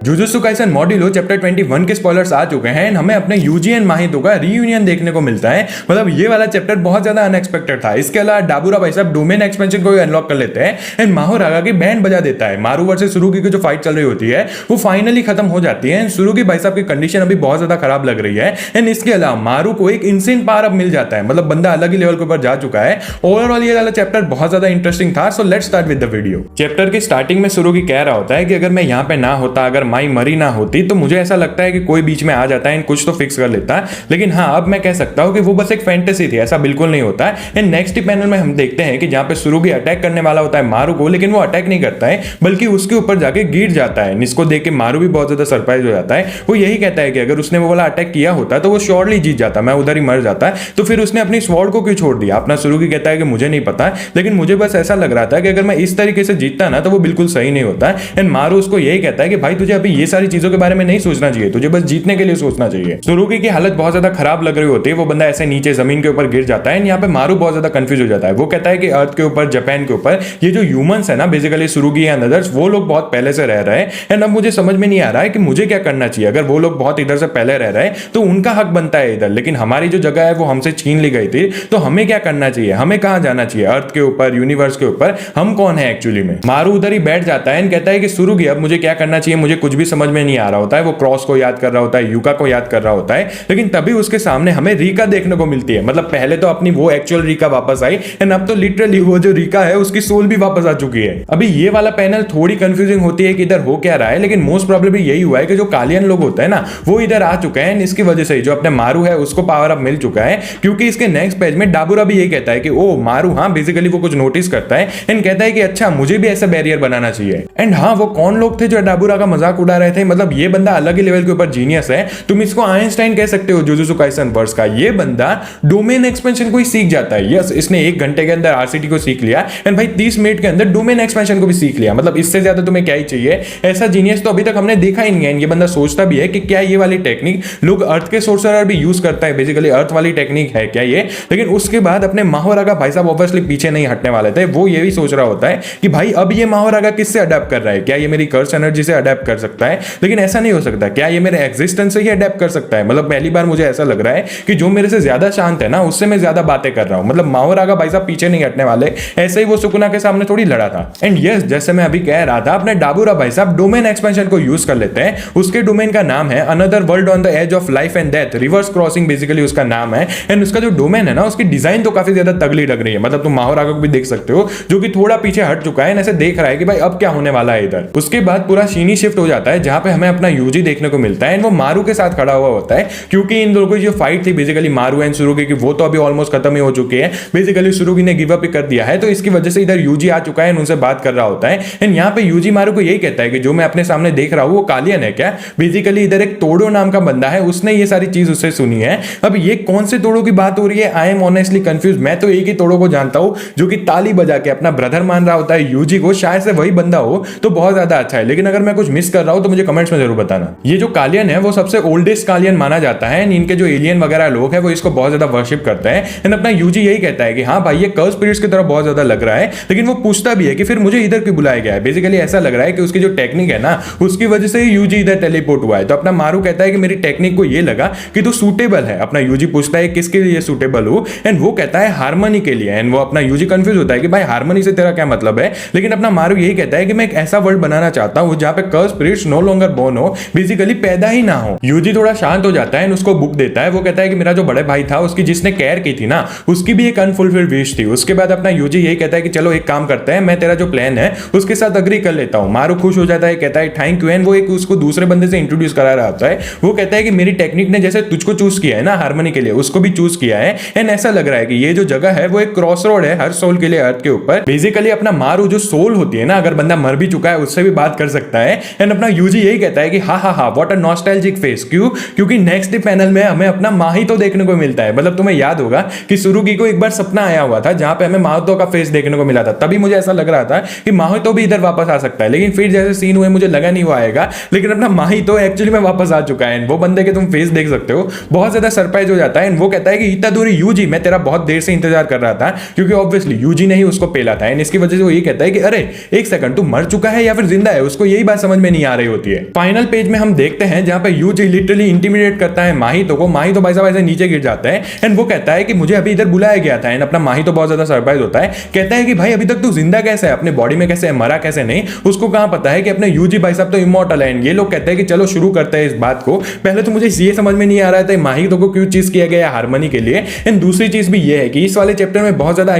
Jujutsu Kaisen modulo chapter 21 के spoilers आ चुके हैं। हमें अपने यूजी एंड माहितो का रीयूनियन देखने को मिलता है। मतलब ये वाला चैप्टर बहुत ज्यादा अनएक्सपेक्टेड था। इसके अलावा डाबुरा भाई साहब डोमेन एक्सपेंशन को भी अनलॉक कर लेते हैं एंड माहोरागा की बैंड बजा देता है। मारू वर्सेस सुरुगी की जो फाइट चल रही होती है वो फाइनली खत्म हो जाती है। सुरुगी भाई साहब की कंडीशन अभी बहुत ज्यादा खराब लग रही है एंड इसके अलावा मारू को एक इनसेन पावर अप मिल जाता है। मतलब बंदा अलग ही लेवल के ऊपर जा चुका है। ओवरऑल ये वाला चैप्टर बहुत ज्यादा इंटरेस्टिंग था। So let's start with the video. Chapter की स्टार्टिंग में सुरुगी कह रहा होता है कि अगर मैं यहाँ पे ना होता, अगर माई मरी ना होती तो मुझे ऐसा लगता है कि कोई बीच में आ जाता है कुछ तो फिक्स कर लेता है। लेकिन हाँ, अब मैं कह सकता हूँ कि वो बस एक फैंटेसी थी, ऐसा बिल्कुल नहीं होता है। एंड नेक्स्ट पैनल में हम देखते हैं कि जहां पे सुरुगी अटैक करने वाला होता है मारू को, लेकिन वो अटैक नहीं करता है बल्कि उसके ऊपर जाके गिर जाता है। इसको देख के मारू भी बहुत ज्यादा सरप्राइज हो जाता है। वो यही कहता है कि अगर उसने वो वाला अटैक किया होता तो वो श्योरली जीत जाता, मैं उधर ही मर जाता। तो फिर उसने अपनी स्वॉर्ड को क्यों छोड़ दिया? अपना सुरुगी कहता है कि मुझे नहीं पता, लेकिन मुझे बस ऐसा लग रहा था कि अगर मैं इस तरीके से जीतता ना तो वो बिल्कुल सही नहीं होता। एंड मारू उसको यही कहता है कि भाई तुझे अभी ये सारी चीजों के बारे में नहीं सोचना चाहिए, तुझे बस जीतने के लिए सोचना चाहिए। सुरुगी की हालत बहुत ज्यादा खराब लग रही होती है। वो बंदा ऐसे नीचे जमीन के ऊपर गिर जाता है। यहाँ पे मारू बहुत ज्यादा कंफ्यूज हो जाता है। वो कहता है कि अर्थ के ऊपर, जापान के ऊपर ये जो ह्यूमंस है ना, बेसिकली सुरुगी एंड अदर्स, वो लोग बहुत पहले से रह रहे हैं। एंड अब मुझे समझ में नहीं आ रहा है कि मुझे क्या करना चाहिए। अगर वो लोग बहुत इधर से पहले रह रहे हैं तो उनका हक बनता है इधर, लेकिन हमारी जो जगह है वो हमसे छीन ली गई थी। तो हमें क्या करना चाहिए? हमें कहां जाना चाहिए? अर्थ के ऊपर, यूनिवर्स के ऊपर, हम कौन है एक्चुअली में? मारू उधर ही बैठ जाता है एंड कहता है कि सुरुगी अब मुझे क्या करना चाहिए, मुझे कुछ भी समझ में नहीं आ रहा होता है। वो क्रॉस को याद कर रहा होता है, युका को याद कर रहा होता है, लेकिन तभी उसके सामने हमें रीका देखने को मिलती है। मतलब पहले तो अपनी वो एक्चुअल रीका वापस आई एंड अब तो लिटरली वो जो रीका है उसकी सोल भी वापस आ चुकी है। अभी ये वाला पैनल थोड़ी कंफ्यूजिंग होती है कि इधर हो क्या रहा है, लेकिन मोस्ट प्रोबेबली यही हुआ है कि जो कालियन लोग होते हैं ना वो इधर आ चुके हैं। इसकी वजह से जो अपने मारू है उसको पावर अप मिल चुका है, क्योंकि इसके नेक्स्ट पेज में डाबुरा भी यही कहता है कि ओ मारू, हाँ बेसिकली वो कुछ नोटिस करता है एंड कहता है कि अच्छा मुझे भी ऐसा बैरियर बनाना चाहिए। एंड हाँ, वो कौन लोग थे जो डाबुरा का मजाक उड़ा रहे थे? मतलब ये बंदा अलग ही लेवल के ऊपर जीनियस है। तुम इसको आइंस्टाइन कह सकते हो जुजुत्सु काइसेन वर्स का। ये बंदा डोमेन एक्सपेंशन को ही सीख जाता है। यस, इसने 1 घंटे के अंदर आरसीटी को सीख लिया एंड भाई 30 मिनट के अंदर डोमेन एक्सपेंशन को भी सीख लिया। मतलब इससे ज्यादा तुम्हें क्या ही चाहिए? ऐसा जीनियस तो अभी तक हमने देखा ही नहीं है। ये बंदा सोचता भी है कि क्या ये वाली टेक्निक लोग अर्थ के सोर्सरर भी यूज करता है, बेसिकली अर्थ वाली टेक्निक है क्या ये? लेकिन उसके बाद अपने माहोरागा भाई साहब ऑब्वियसली पीछे नहीं हटने वाले थे। वो ये भी सोच रहा होता है कि भाई अब ये माहोरागा किससे अडेप्ट कर रहा है? क्या ये मेरी कर्स एनर्जी से अडेप्ट कर सकता है? लेकिन ऐसा नहीं हो सकता। क्या ये मेरे एग्जिस्टेंस से ही अडेप्ट कर सकता है? मतलब पहली बार मुझे ऐसा लग रहा है कि जो मेरे से ज्यादा शांत है ना उससे मैं ज्यादा बातें कर रहा हूं। मतलब माहोरागा भाई साहब पीछे नहीं हटने वाले। ऐसे ही वो सुकुना के सामने थोड़ी लड़ा था। एंड यस, जैसे मैं अभी कह रहा था, अपने डाबुरा भाई साहब डोमेन एक्सपेंशन को यूज कर लेते हैं। उसके डोमेन का नाम है another world on the edge of life and death, reverse crossing basically उसका नाम है। एंड उसका जो डोमेन है ना उसकी डिजाइन तो काफी ज्यादा तगड़ी लग रही है। मतलब तुम माहोरागा को भी देख सकते हो जो कि थोड़ा पीछे हट चुका है, ऐसे देख रहा है कि भाई अब क्या होने वाला है इधर। उसके बाद पूरा शीनी शिफ्ट हो जाता है जहां पे हमें अपना यूजी देखने को मिलता है एंड वो मारू के साथ खड़ा हुआ होता है, क्योंकि इन लोगों की जो फाइट थी बेसिकली मारू एंड सुरुगी की, वो तो अभी ऑलमोस्ट खत्म ही हो चुकी है। बेसिकली सुरुगी ने गिव अप कर दिया है, तो इसकी वजह से इधर यूजी आ चुका है, उनसे बात कर रहा होता है। एंड यहाँ पे यूजी मारू को यही कहता है कि जो मैं अपने सामने देख रहा हूँ वो कालियन है क्या? बेसिकली इधर एक तोड़ो नाम का बंदा है, उसने ये सारी चीज उससे सुनी है। अब ये कौन से तोड़ो की बात हो रही है? I am honestly confuse. मैं तो एक ही तोड़ो को जानता हूँ जो कि ताली बजा के अपना ब्रदर मान रहा होता है यूजी को। शायद से वही बंदा हो तो बहुत ज्यादा अच्छा है, लेकिन अगर मैं कुछ मिस कर रहा हूं तो मुझे कमेंट्स में जरूर बताना। ये जो कालियन है वो सबसे ओल्डेस्ट कालियन माना जाता है। इनके जो एलियन वगैरह लोग हैं वो इसको बहुत ज्यादा वर्शिप करते हैं। एंड अपना यूजी यही कहता है कि हाँ भाई ये कर्स स्पिरिट्स की तरफ बहुत ज्यादा लग रहा है, लेकिन वो पूछता भी है कि फिर मुझे इधर क्यों बुलाया गया है। बेसिकली ऐसा लग रहा है कि उसकी जो टेक्निक है ना उसकी वजह से ही यूजी इधर टेलीपोर्ट हुआ है। तो अपना मारू कहता है कि मेरी टेक्निक को ये लगा कि तू सूटेबल है। अपना यूजी पूछता है किसके लिए सूटेबल हो, एंड वो कहता है हार्मनी के लिए। एंड वो अपना यूजी कंफ्यूज होता है कि भाई हार्मनी से तेरा क्या मतलब है? लेकिन अपना मारू यही कहता है कि मैं एक ऐसा वर्ल्ड बनाना चाहता हूं जहां पे कर्स स्पिरिट्स नो लॉन्गर बोर्न हो, बेसिकली पैदा ही ना हो। यूजी थोड़ा शांत हो जाता है, उसको बुक देता है। वो कहता है कि मेरा जो बड़े भाई था उसकी जिसने केयर की थी ना उसकी भी एक अनफुलफिल्ड विश थी। उसके बाद अपना यूजी यही कहता है कि चलो एक काम करते हैं, मैं तेरा जो प्लान है उसके साथ अग्री कर लेता हूं। मारू खुश हो जाता है, कहता है थैंक यू। एंड वो एक उसको दूसरे बंदे से इंट्रोड्यूस करा रहा होता है। वो कहता है कि मेरी टेक्निक ने जैसे तुझको चूज किया है ना हार्मनी के लिए, उसको भी चूज किया है। एंड ऐसा लग रहा है कि ये जो जगह है वो एक क्रॉस रोड है हर सोल के लिए अर्थ के ऊपर। बेसिकली अपना मारू जो सोल होती है ना, अगर बंदा मर भी चुका है उससे भी बात कर सकता है। एंड अपना यूजी यही कहता है कि हाँ हाँ हाँ व्हाट अ नॉस्टैल्जिक फेस। क्यों? क्योंकि नेक्स्ट पैनल में हमें अपना माहितो देखने को मिलता है। मतलब तुम्हें याद होगा कि सुरुगी को एक बार सपना आया हुआ था जहां पे हमें माहितो का फेस देखने को मिला था। तभी मुझे ऐसा लग रहा था कि माहितो भी इधर वापस आ सकता है, लेकिन फिर जैसे सीन हुए मुझे लगा नहीं वो आएगा। लेकिन अपना माहितो एक्चुअली में वापस आ चुका है। वो बंदे के तुम फेस देख सकते हो, बहुत ज्यादा सरप्राइज हो जाता है। वो कहता है कि इतना दूरी यूजी मैं तेरा बहुत देर से इंतजार कर रहा था, क्योंकि ऑब्वियसली यूजी ने ही उसको पेला था। इसकी वजह से वो ये कहता है कि अरे एक सेकंड, तू मर चुका है या फिर जिंदा है? उसको यही बात समझ में नहीं आ रही होती है। फाइनल पेज में हम देखते हैं जहां पे यूजी लिटरली इंटिमिडेट करता है माहितो को। माहितो भाई साहब ऐसे नीचे गिर जाता है एंड वो कहता है कि मुझे अभी इधर बुलाया गया था। एंड अपना माहितो बहुत ज्यादा सरप्राइज होता है, कहता है कि भाई अभी तक तू जिंदा कैसे है, अपने बॉडी में कैसे है, मरा कैसे नहीं। उसको कहां पता है कि अपने यूजी भाई साहब तो इमॉर्टल है। ये लोग कहते हैं कि चलो शुरू करते हैं इस बात को। पहले तो मुझे ये समझ में नहीं आ रहा था माहितो को क्यों चीज किया गया हारमोनी के लिए। एंड दूसरी चीज भी ये है कि इस वाले चैप्टर में बहुत ज्यादा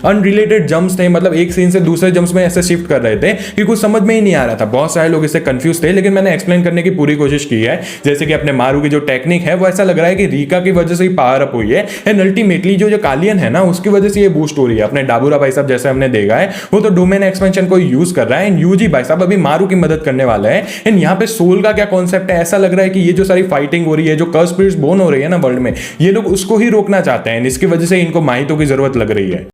अनरिलेटेड जंप्स थे, मतलब एक सीन से दूसरे जंप्स में ऐसे शिफ्ट कर रहे थे कि कुछ समझ में ही नहीं आ रहा था। बहुत सारे लोग इससे कंफ्यूज थे, लेकिन मैंने एक्सप्लेन करने की पूरी कोशिश की है। जैसे कि अपने मारू की जो टेक्निक है वो ऐसा लग रहा है कि रीका की वजह से ही पावर अप हुई है एंड अल्टीमेटली जो कालियन है ना उसकी वजह से ये बूस्ट हो रही है। अपने डाबूरा भाई साहब जैसे हमने देखा है वो तो डोमेन एक्सपेंशन को यूज कर रहा है एंड यूजी भाई साहब अभी मारू की मदद करने वाला है। एंड यहाँ पे सोल का क्या कॉन्सेप्ट है, ऐसा लग रहा है कि ये जो सारी फाइटिंग हो रही है, जो कर्स स्पिरिट्स बोर्न हो रही है ना वर्ल्ड में, ये लोग उसको ही रोकना चाहते हैं। इसकी वजह से इनको माहितो की जरूरत लग रही है।